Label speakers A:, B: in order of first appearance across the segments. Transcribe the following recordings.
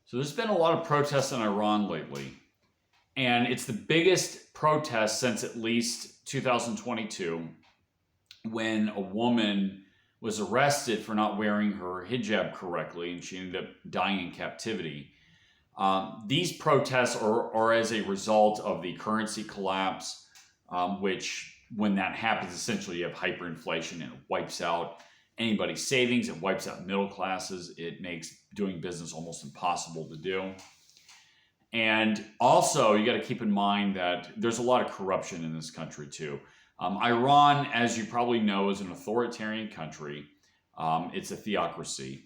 A: So there's been a lot of protests in Iran lately, and it's the biggest protest since at least 2022 when a woman was arrested for not wearing her hijab correctly and she ended up dying in captivity. These protests are as a result of the currency collapse, which, when that happens, essentially you have hyperinflation and it wipes out anybody's savings, it wipes out middle classes, it makes doing business almost impossible to do. And also, you got to keep in mind that there's a lot of corruption in this country too. Iran, as you probably know, is an authoritarian country. It's a theocracy.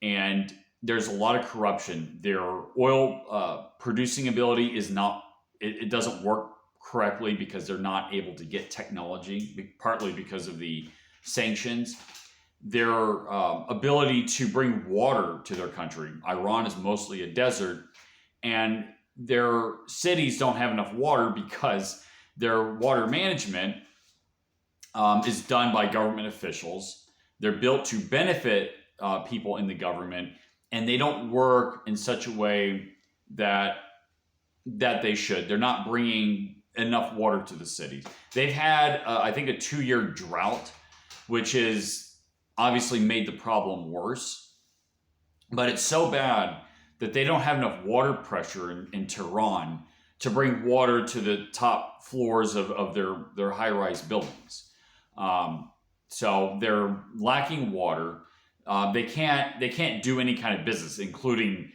A: And there's a lot of corruption. Their oil producing ability is not, it doesn't work correctly because they're not able to get technology, partly because of the sanctions. Their ability to bring water to their country. Iran is mostly a desert, and their cities don't have enough water because their water management is done by government officials. They're built to benefit people in the government, and they don't work in such a way that they should. They're not bringing enough water to the cities. They've had, I think, a 2-year drought, which has obviously made the problem worse. But it's so bad that they don't have enough water pressure in Tehran to bring water to the top floors of their high-rise buildings. So they're lacking water. They can't do any kind of business, including,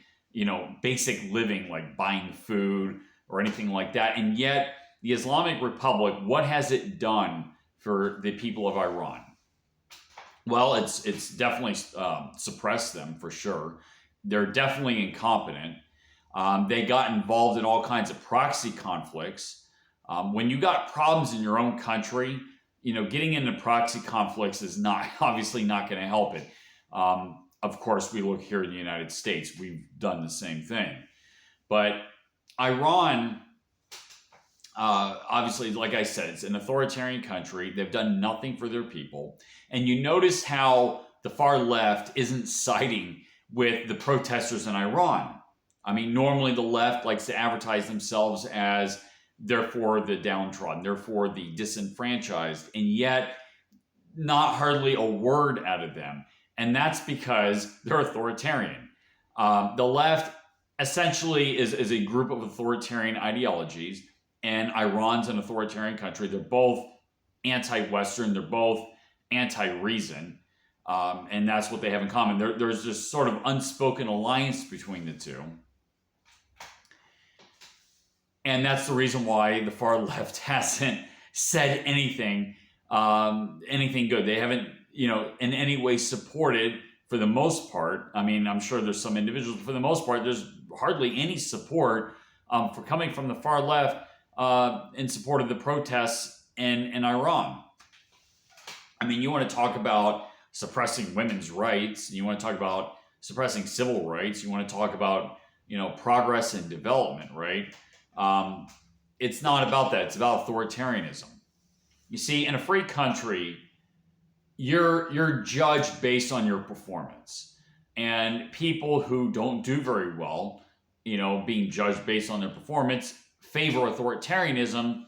A: basic living like buying food or anything like that. And yet, the Islamic Republic, what has it done for the people of Iran? Well, it's definitely suppressed them for sure. They're definitely incompetent. They got involved in all kinds of proxy conflicts. When you got problems in your own country, getting into proxy conflicts is obviously not going to help it. Of course, we look here in the United States, we've done the same thing. But Iran, obviously, like I said, it's an authoritarian country. They've done nothing for their people. And you notice how the far left isn't siding with the protesters in Iran. I mean, normally the left likes to advertise themselves as they're for the downtrodden, they're for the disenfranchised, and yet not hardly a word out of them. And that's because they're authoritarian. The left essentially is a group of authoritarian ideologies, and Iran's an authoritarian country. They're both anti-Western, they're both anti-reason, and that's what they have in common. There's this sort of unspoken alliance between the two. And that's the reason why the far left hasn't said anything good. They haven't, in any way supported, for the most part. I mean, I'm sure there's some individuals, but for the most part, there's hardly any support for coming from the far left in support of the protests in Iran. I mean, you want to talk about suppressing women's rights, you want to talk about suppressing civil rights, you want to talk about, progress and development, right? It's not about that. It's about authoritarianism. You see, in a free country, you're judged based on your performance. And people who don't do very well, being judged based on their performance, favor authoritarianism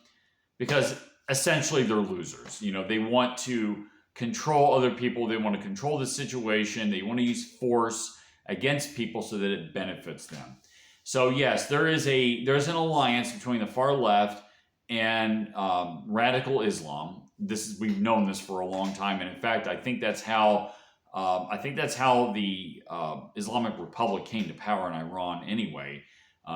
A: because essentially they're losers. They want to control other people. They want to control the situation. They want to use force against people so that it benefits them. So yes, there's an alliance between the far left and radical Islam. We've known this for a long time, and in fact, I think that's how the Islamic Republic came to power in Iran anyway,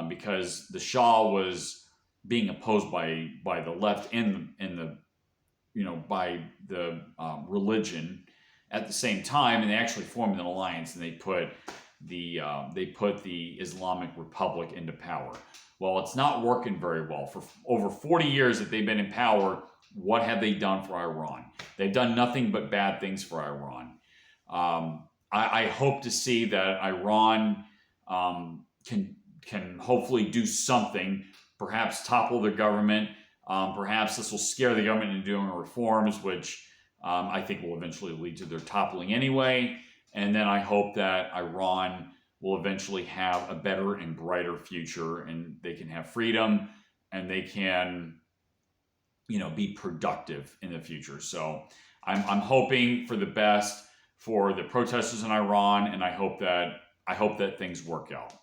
A: because the Shah was being opposed by the left and by the religion at the same time, and they actually formed an alliance, and they put the Islamic Republic into power. Well, it's not working very well. For over 40 years that they've been in power, what have they done for Iran? They've done nothing but bad things for Iran. I hope to see that Iran can hopefully do something, perhaps topple their government. Perhaps this will scare the government into doing reforms, which I think will eventually lead to their toppling anyway. And then I hope that Iran will eventually have a better and brighter future, and they can have freedom, and they can, be productive in the future. So I'm hoping for the best for the protesters in Iran, and I hope that things work out.